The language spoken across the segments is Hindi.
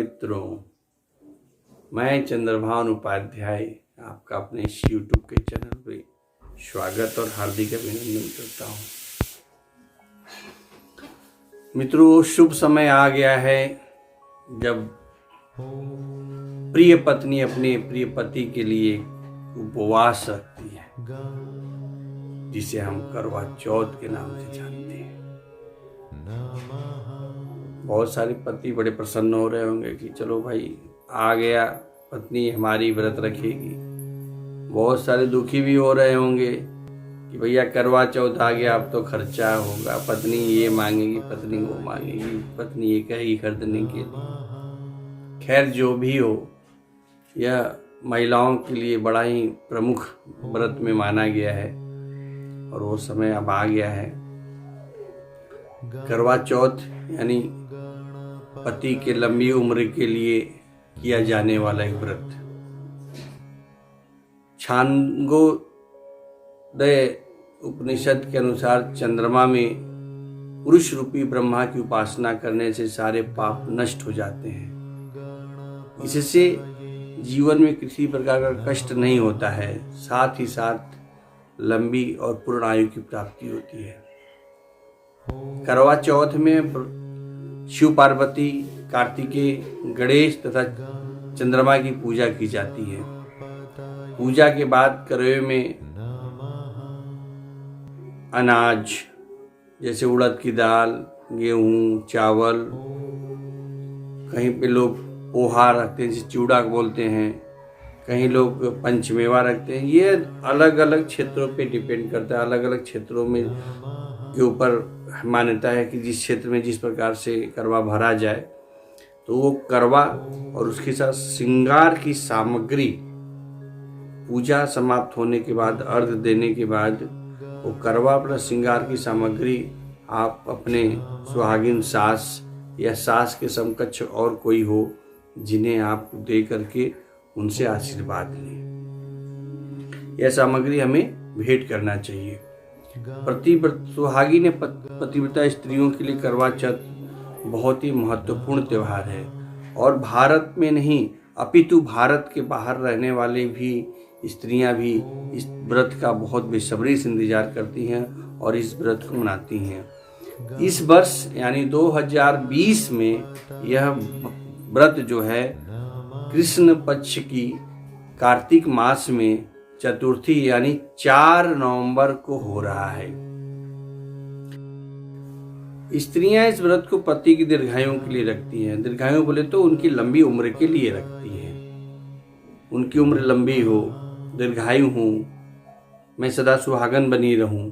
मित्रों, मैं चंद्रभान उपाध्याय आपका अपने इस YouTube के चैनल पे स्वागत और हार्दिक अभिनंदन करता हूँ। मित्रों, शुभ समय आ गया है जब प्रिय पत्नी अपने प्रिय पति के लिए उपवास रखती है, जिसे हम करवा चौथ के नाम से जानते हैं। बहुत सारे पति बड़े प्रसन्न हो रहे होंगे कि चलो भाई आ गया, पत्नी हमारी व्रत रखेगी। बहुत सारे दुखी भी हो रहे होंगे कि भैया करवा चौथ आ गया, अब तो खर्चा होगा, पत्नी ये मांगेगी, पत्नी वो मांगेगी, पत्नी ये कहेगी खरीदने के लिए। खैर, जो भी हो, यह महिलाओं के लिए बड़ा ही प्रमुख व्रत में माना गया है और वो समय अब आ गया है। करवा चौथ यानी पति के लंबी उम्र के लिए किया जाने वाला एक व्रत। छांदोग्य उपनिषद के अनुसार चंद्रमा में पुरुष रूपी ब्रह्मा की उपासना करने से सारे पाप नष्ट हो जाते हैं। इससे जीवन में किसी प्रकार का कष्ट नहीं होता है, साथ ही साथ लंबी और पूर्ण आयु की प्राप्ति होती है। करवा चौथ में शिव पार्वती, कार्तिकेय, गणेश तथा चंद्रमा की पूजा की जाती है। पूजा के बाद करवे में अनाज जैसे उड़द की दाल, गेहूं, चावल, कहीं पे लोग पोहा रखते हैं जिसे चूड़ा बोलते हैं, कहीं लोग पंचमेवा रखते हैं। ये अलग अलग क्षेत्रों पे डिपेंड करता है, अलग अलग क्षेत्रों में के ऊपर मान्यता है कि जिस क्षेत्र में जिस प्रकार से करवा भरा जाए तो वो करवा और उसके साथ श्रृंगार की सामग्री पूजा समाप्त होने के बाद, अर्घ देने के बाद वो करवा प्लस श्रृंगार की सामग्री आप अपने सुहागिन सास या सास के समकक्ष और कोई हो जिन्हें आप दे करके उनसे आशीर्वाद लें। यह सामग्री हमें भेंट करना चाहिए। सुहागी ने पतिव्रता स्त्रियों के लिए करवा चौथ बहुत ही महत्वपूर्ण त्यौहार है और भारत में नहीं अपितु भारत के बाहर रहने वाले भी स्त्रियां भी इस व्रत का बहुत बेसब्री से इंतजार करती हैं और इस व्रत को मनाती हैं। इस वर्ष यानी 2020 में यह व्रत जो है कृष्ण पक्ष की कार्तिक मास में चतुर्थी यानी 4 नवंबर को हो रहा है। स्त्रियां इस व्रत को पति की दीर्घायु के लिए रखती हैं। दीर्घायु बोले तो उनकी लंबी उम्र के लिए रखती हैं। उनकी उम्र लंबी हो, दीर्घायु हो, मैं सदा सुहागन बनी रहूं,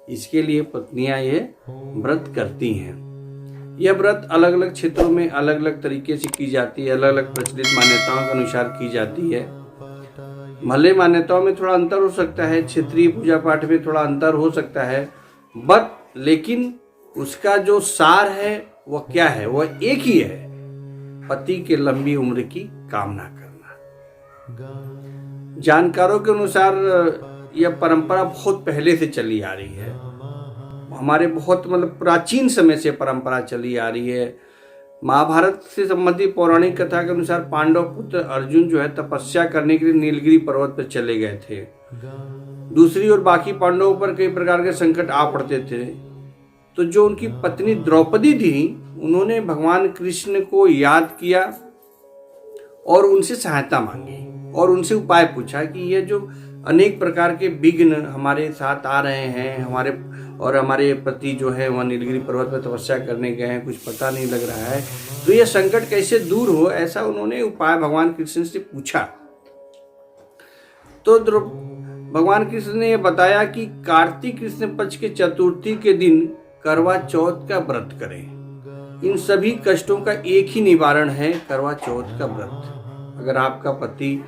इसके लिए पत्नियां ये व्रत करती हैं। यह व्रत अलग अलग क्षेत्रों में अलग अलग तरीके से की जाती है, अलग अलग प्रचलित मान्यताओं के अनुसार की जाती है। भले मान्यताओं में थोड़ा अंतर हो सकता है, क्षेत्रीय पूजा पाठ में थोड़ा अंतर हो सकता है, लेकिन उसका जो सार है वह क्या है, वह एक ही है, पति के लंबी उम्र की कामना करना। जानकारों के अनुसार यह परंपरा बहुत पहले से चली आ रही है, हमारे बहुत प्राचीन समय से परंपरा चली आ रही है। महाभारत से संबंधित पौराणिक कथा के अनुसार पांडव पुत्र अर्जुन जो है तपस्या करने के लिए नीलगिरी पर्वत पर चले गए थे। दूसरी ओर बाकी पांडवों पर कई प्रकार के संकट आ पड़ते थे, तो जो उनकी पत्नी द्रौपदी थी उन्होंने भगवान कृष्ण को याद किया और उनसे सहायता मांगी और उनसे उपाय पूछा कि ये जो अनेक प्रकार के विघ्न हमारे साथ आ रहे हैं, हमारे पति जो है वह नीलगिरी पर्वत पर तपस्या करने गए हैं, कुछ पता नहीं लग रहा है, तो यह संकट कैसे दूर हो, ऐसा उन्होंने उपाय भगवान कृष्ण से पूछा। तो भगवान कृष्ण ने यह बताया कि कार्तिक कृष्ण पक्ष के चतुर्थी के दिन करवा चौथ का व्रत करें। इन सभी कष्टों का एक ही निवारण है, करवा चौथ का व्रत। अगर आपका पति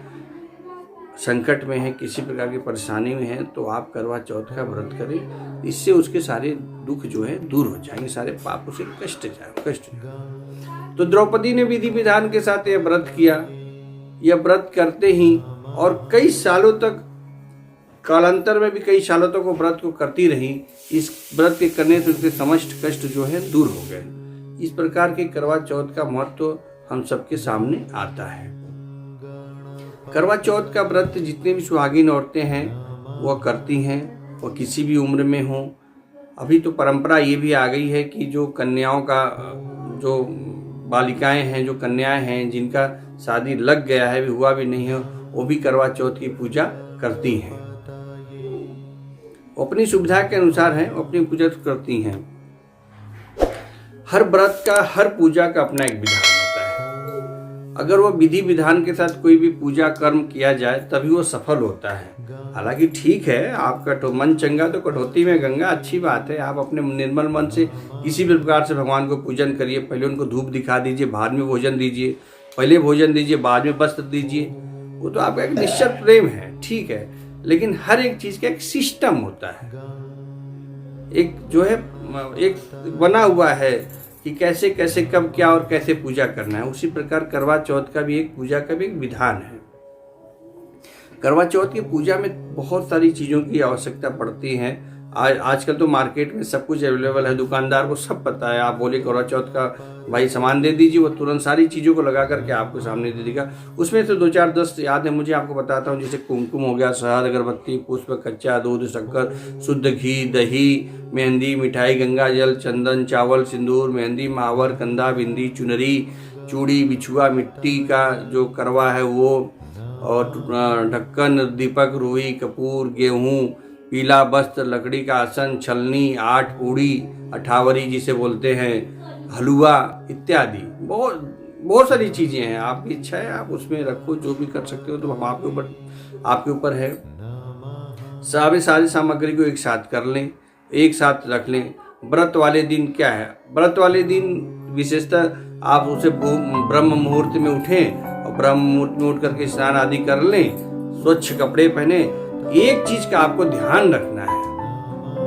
संकट में है, किसी प्रकार की परेशानी में है, तो आप करवा चौथ का व्रत करें। इससे उसके सारे दुख जो है दूर हो जाएंगे, सारे पाप उसे कष्ट जाए। तो द्रौपदी ने विधि विधान के साथ यह व्रत किया। यह व्रत करते ही और कई सालों तक, कालांतर में भी कई सालों तक वो व्रत को करती रही। इस व्रत के करने से उसके समस्त कष्ट जो है दूर हो गए। इस प्रकार के करवा चौथ का महत्व हम सबके सामने आता है। करवा चौथ का व्रत जितने भी सुहागिन औरतें हैं वह करती हैं, वह किसी भी उम्र में हों। अभी तो परंपरा ये भी आ गई है कि जो कन्याओं का, जो बालिकाएं हैं, जो कन्याएं हैं जिनका शादी लग गया है, भी हुआ भी नहीं है, वो भी करवा चौथ की पूजा करती हैं। अपनी सुविधा के अनुसार हैं, अपनी पूजा करती हैं। हर व्रत का, हर पूजा का अपना एक विधान होता है। अगर वो विधि विधान के साथ कोई भी पूजा कर्म किया जाए तभी वो सफल होता है। हालांकि ठीक है, आपका मन चंगा तो कटौती में गंगा, अच्छी बात है। आप अपने निर्मल मन से किसी भी प्रकार से भगवान को पूजन करिए। पहले उनको धूप दिखा दीजिए, बाद में भोजन दीजिए। पहले भोजन दीजिए, बाद में वस्त्र दीजिए। वो तो आपका एक निश्चित प्रेम है, ठीक है। लेकिन हर एक चीज का एक सिस्टम होता है, एक जो है एक बना हुआ है कि कैसे कैसे कब क्या और कैसे पूजा करना है। उसी प्रकार करवा चौथ का भी एक पूजा का भी एक विधान है। करवा चौथ की पूजा में बहुत सारी चीज़ों की आवश्यकता पड़ती है। आजकल तो मार्केट में सब कुछ अवेलेबल है, दुकानदार को सब पता है। आप बोले करवा चौथ का भाई सामान दे दीजिए, वो तुरंत सारी चीज़ों को लगा करके आपको सामने दे देगा। उसमें से 2-4-10 याद है मुझे, आपको बताता हूँ। जैसे कुमकुम हो गया, शहद, अगरबत्ती, पुष्प, कच्चा दूध, शक्कर, शुद्ध घी, दही, मेहंदी, मिठाई, गंगा जल, चंदन, चावल, सिंदूर, मेहंदी, मावर, कंधा, बिंदी, चुनरी, चूड़ी, बिछुआ, मिट्टी का जो करवा है वो, और ढक्कन, दीपक, रुई, कपूर, गेहूँ, पीला वस्त्र, लकड़ी का आसन, छलनी, 8 पूड़ी, अठावरी जिसे बोलते हैं, हलवा इत्यादि। बहुत सारी चीज़ें हैं। आपकी इच्छा है, आप उसमें रखो, जो भी कर सकते हो। तो हम आपके ऊपर है। सारी सामग्री को एक साथ कर लें, एक साथ रख लें। व्रत वाले दिन क्या है, व्रत वाले दिन विशेषतः आप उसे ब्रह्म मुहूर्त में उठें और ब्रह्म मुहूर्त में उठ करके स्नान आदि कर लें, स्वच्छ कपड़े पहने। एक चीज का आपको ध्यान रखना है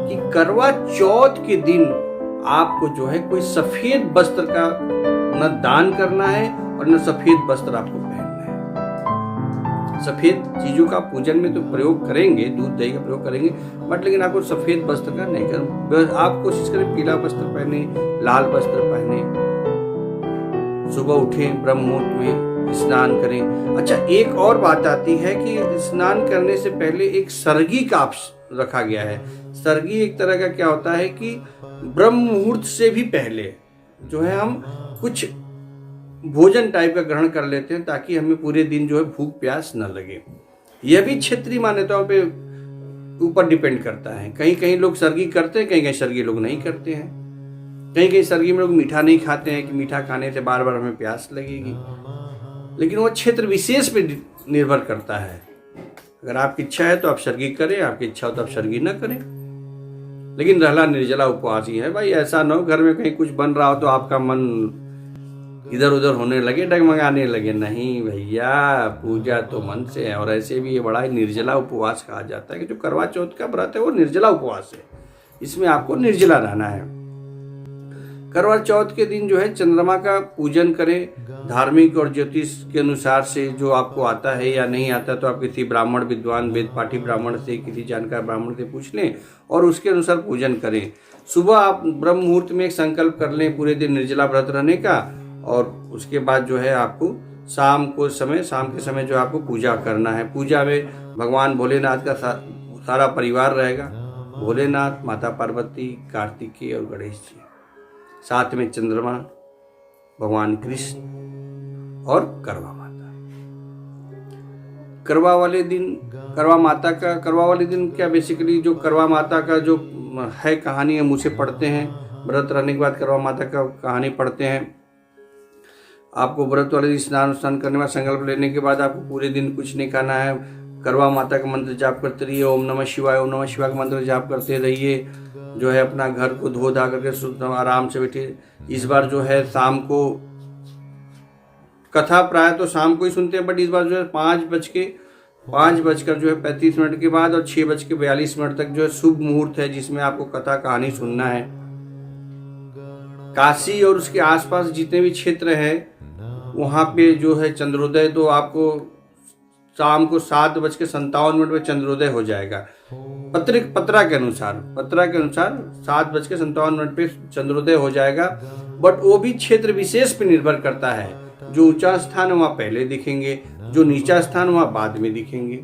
कि करवा चौथ के दिन आपको जो है कोई सफेद वस्त्र का न दान करना है और न सफेद वस्त्र आपको पहनना है। सफेद चीजों का पूजन में तो प्रयोग करेंगे, दूध दही का प्रयोग करेंगे, बट लेकिन आपको सफेद वस्त्र का नहीं करना। आप कोशिश करें पीला वस्त्र पहने, लाल वस्त्र पहने, सुबह उठें, ब्रह्म मुहूर्त में स्नान करें। अच्छा, एक और बात आती है कि स्नान करने से पहले एक सरगी का रखा गया है। सरगी एक तरह का क्या होता है कि ब्रह्म मुहूर्त से भी पहले जो है हम कुछ भोजन टाइप का ग्रहण कर लेते हैं, ताकि हमें पूरे दिन जो है भूख प्यास न लगे। यह भी क्षेत्रीय मान्यताओं पे ऊपर डिपेंड करता है। कहीं कहीं लोग सरगी करते हैं, कहीं कहीं सरगी लोग नहीं करते हैं। कहीं कहीं सरगी में लोग मीठा नहीं खाते हैं कि मीठा खाने से बार बार हमें प्यास लगेगी। लेकिन वो क्षेत्र विशेष पे निर्भर करता है। अगर आपकी इच्छा है तो आप सरगी करें, आपकी इच्छा हो तो आप सरगी न करें। लेकिन रहला निर्जला उपवास ही है भाई। ऐसा न हो घर में कहीं कुछ बन रहा हो तो आपका मन इधर उधर होने लगे, डगमगाने लगे। नहीं भैया, पूजा तो मन से है। और ऐसे भी ये बड़ा ही निर्जला उपवास कहा जाता है कि जो करवा चौथ का व्रत है वो निर्जला उपवास है। इसमें आपको निर्जला रहना है। करवा चौथ के दिन जो है चंद्रमा का पूजन करें। धार्मिक और ज्योतिष के अनुसार से जो आपको आता है या नहीं आता, तो आप किसी ब्राह्मण विद्वान, वेद पाठी ब्राह्मण से, किसी जानकार ब्राह्मण से पूछ लें और उसके अनुसार पूजन करें। सुबह आप ब्रह्म मुहूर्त में एक संकल्प कर लें पूरे दिन निर्जला व्रत रहने का, और उसके बाद जो है आपको शाम के समय जो आपको पूजा करना है। पूजा में भगवान भोलेनाथ का सारा परिवार रहेगा। भोलेनाथ, माता पार्वती, कार्तिकेय और गणेश जी, साथ में चंद्रमा, भगवान कृष्ण और करवा माता। करवा वाले दिन क्या बेसिकली जो करवा माता का जो है कहानी, हम उसे पढ़ते हैं। व्रत रहने के बाद करवा माता का कहानी पढ़ते हैं। आपको व्रत वाले दिन स्नान करने के बाद, संकल्प लेने के बाद आपको पूरे दिन कुछ नहीं खाना है। करवा माता का मंत्र जाप करते रहिए। ओम नमः शिवाय का मंत्र जाप करते रहिए। जो है अपना घर को धो धा करके शुद्ध आराम से बैठिए। इस बार जो है शाम को कथा प्राय तो शाम को ही सुनते हैं, बट इस बार जो है 5:35 जो है 35 मिनट के बाद और 6:42 तक जो है शुभ मुहूर्त है, जिसमें आपको कथा कहानी सुनना है। काशी और उसके आसपास जितने भी क्षेत्र है वहाँ पे जो है चंद्रोदय, तो आपको शाम को 7:57 पे चंद्रोदय हो जाएगा। पत्रा के अनुसार 7:57 पे चंद्रोदय हो जाएगा। बट वो भी क्षेत्र विशेष पे निर्भर करता है। जो ऊंचा स्थान है वहाँ पहले दिखेंगे, जो नीचा स्थान वहाँ बाद में दिखेंगे।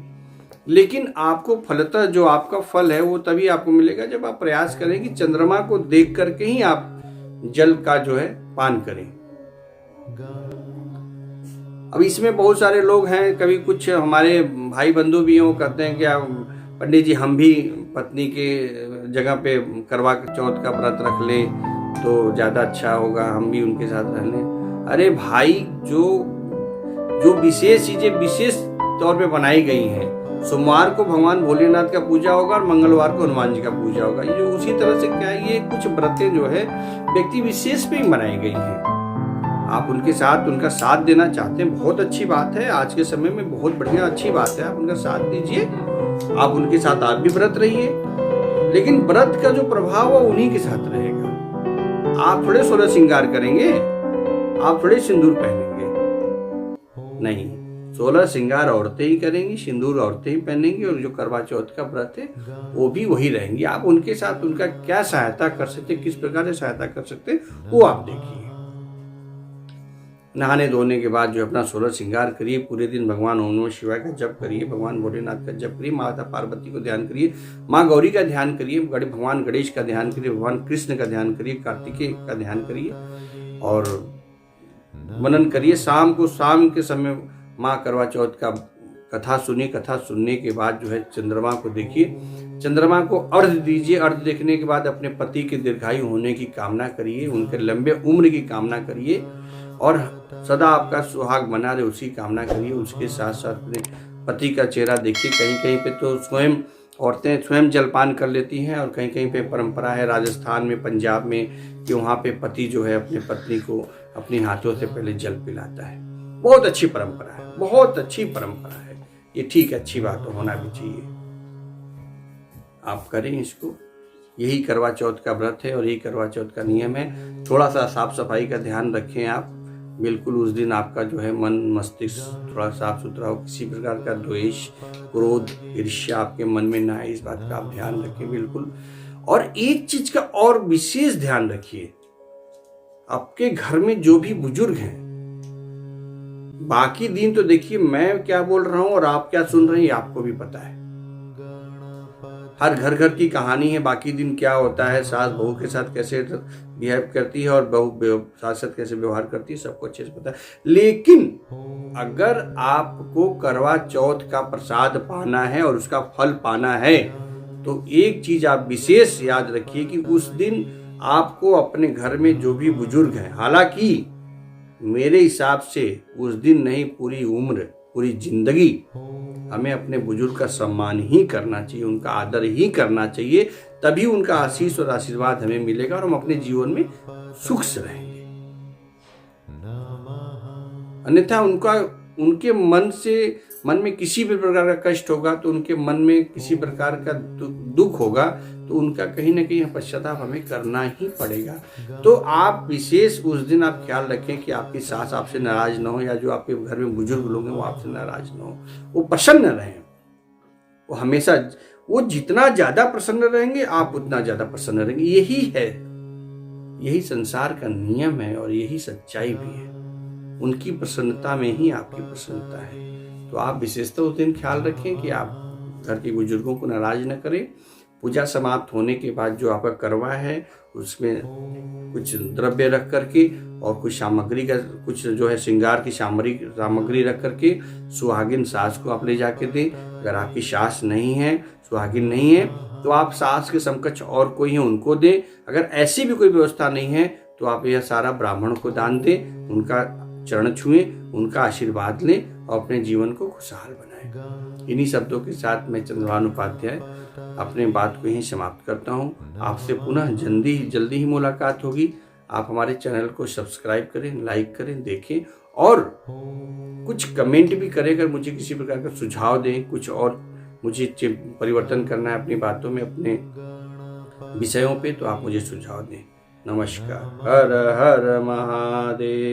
लेकिन आपको फलतः जो आपका फल है वो तभी आपको मिलेगा जब आप प्रयास करें कि चंद्रमा को देख करके ही आप जल का जो है पान करें। अब इसमें बहुत सारे लोग हैं, कभी कुछ हमारे भाई बंधु भी हैं, वो कहते हैं कि पंडित जी हम भी पत्नी के जगह पे करवा चौथ का व्रत रख लें तो ज़्यादा अच्छा होगा, हम भी उनके साथ रह लें। अरे भाई, जो विशेष चीज़ें विशेष तौर पे बनाई गई हैं, सोमवार को भगवान भोलेनाथ का पूजा होगा और मंगलवार को हनुमान जी का पूजा होगा। ये उसी तरह से क्या है, ये कुछ व्रतें जो है व्यक्ति विशेष पे ही बनाई गई हैं। आप उनके साथ उनका साथ देना चाहते हैं, बहुत अच्छी बात है। आज के समय में बहुत बढ़िया अच्छी बात है, आप उनका साथ दीजिए, आप उनके साथ आप भी व्रत रहिए। लेकिन व्रत का जो प्रभाव है उन्हीं के साथ रहेगा। आप थोड़े 16 श्रृंगार करेंगे, आप थोड़े सिंदूर पहनेंगे, नहीं, 16 श्रृंगार औरतें ही करेंगी, सिंदूर औरतें ही पहनेंगी, और जो करवा चौथ का व्रत है वो भी वही रहेंगी। आप उनके साथ उनका क्या सहायता कर सकते, किस प्रकार से सहायता कर सकते, वो आप देखिए। नहाने धोने के बाद जो अपना 16 श्रृंगार करिए, पूरे दिन भगवान ओम नमः शिवाय का जप करिए, भगवान भोलेनाथ का जप करिए, माता पार्वती को ध्यान करिए, माँ गौरी का ध्यान करिए, भगवान गणेश का ध्यान करिए, भगवान कृष्ण का ध्यान करिए, कार्तिकेय का ध्यान करिए और मनन करिए। शाम के समय माँ करवा चौथ का कथा सुनिए। कथा सुनने के बाद जो है चंद्रमा को देखिए, चंद्रमा को अर्घ्य दीजिए। अर्घ्य देखने के बाद अपने पति के दीर्घायु होने की कामना करिए, उनके लंबे उम्र की कामना करिए और सदा आपका सुहाग बना रहे उसकी कामना करिए। उसके साथ साथ अपने पति का चेहरा देखिए। कहीं कहीं पे तो स्वयं औरतें स्वयं जलपान कर लेती हैं और कहीं कहीं पे परंपरा है राजस्थान में, पंजाब में, कि वहाँ पे पति जो है अपने पत्नी को अपने हाथों से पहले जल पिलाता है। बहुत अच्छी परंपरा है, बहुत अच्छी परंपरा है ये। ठीक है, अच्छी बात तो होना भी चाहिए, आप करें इसको। यही करवा चौथ का व्रत है और यही करवा चौथ का नियम है। थोड़ा सा साफ सफाई का ध्यान रखें आप, बिल्कुल उस दिन आपका जो है मन मस्तिष्क थोड़ा साफ सुथरा हो, किसी प्रकार का द्वेष, क्रोध, ईर्ष्या आपके मन में ना आए, इस बात का आप ध्यान रखें बिल्कुल। और एक चीज का और विशेष ध्यान रखिए, आपके घर में जो भी बुजुर्ग हैं, बाकी दिन तो देखिए मैं क्या बोल रहा हूं और आप क्या सुन रहे हैं आपको भी पता है, हर घर घर की कहानी है। बाकी दिन क्या होता है, सास बहू के साथ कैसे बिहेव करती है और बहू सास साथ कैसे व्यवहार करती है, सबको अच्छे से पता है। लेकिन अगर आपको करवा चौथ का प्रसाद पाना है और उसका फल पाना है तो एक चीज आप विशेष याद रखिए कि उस दिन आपको अपने घर में जो भी बुजुर्ग हैं, हालांकि मेरे हिसाब से उस दिन नहीं, पूरी उम्र, पूरी जिंदगी हमें अपने बुजुर्ग का सम्मान ही करना चाहिए, उनका आदर ही करना चाहिए, तभी उनका आशीष और आशीर्वाद हमें मिलेगा और हम अपने जीवन में सुख से रहेंगे। अन्यथा उनके मन में किसी भी प्रकार का कष्ट होगा तो उनके मन में किसी प्रकार का दुख होगा तो उनका कहीं ना कहीं पश्चाताप हमें करना ही पड़ेगा। तो आप विशेष उस दिन आप ख्याल रखें कि आपकी सास आपसे नाराज ना हो, या जो आपके घर में बुजुर्ग लोग हैं वो आपसे नाराज ना हो, वो प्रसन्न रहें। वो हमेशा, वो जितना ज्यादा प्रसन्न रहेंगे आप उतना ज्यादा प्रसन्न रहेंगे। यही है, यही संसार का नियम है और यही सच्चाई भी है। उनकी प्रसन्नता में ही आपकी प्रसन्नता है। तो आप विशेषतः उस दिन ख्याल रखें कि आप घर के बुजुर्गों को नाराज न करें। पूजा समाप्त होने के बाद जो आपका करवा है उसमें कुछ द्रव्य रख करके और कुछ सामग्री का, कुछ जो है श्रृंगार की सामग्री रख करके सुहागिन सास को आप ले जाके दें। अगर आपकी सास नहीं है, सुहागिन नहीं है, तो आप सास के समकक्ष और कोई है उनको दें। अगर ऐसी भी कोई व्यवस्था नहीं है तो आप यह सारा ब्राह्मण को दान दें, उनका चरण छुएं, उनका आशीर्वाद लें और अपने जीवन को खुशहाल बनाएं। इन्हीं शब्दों के साथ मैं चंद्रभानु उपाध्याय अपने बात को यहीं समाप्त करता हूं। आपसे पुनः जल्दी ही मुलाकात होगी। आप हमारे चैनल को सब्सक्राइब करें, लाइक करें, देखें और कुछ कमेंट भी करें। अगर मुझे किसी प्रकार का सुझाव दें, कुछ और मुझे परिवर्तन करना है अपनी बातों में, अपने विषयों पे, तो आप मुझे सुझाव दें। नमस्कार। हर हर महादेव।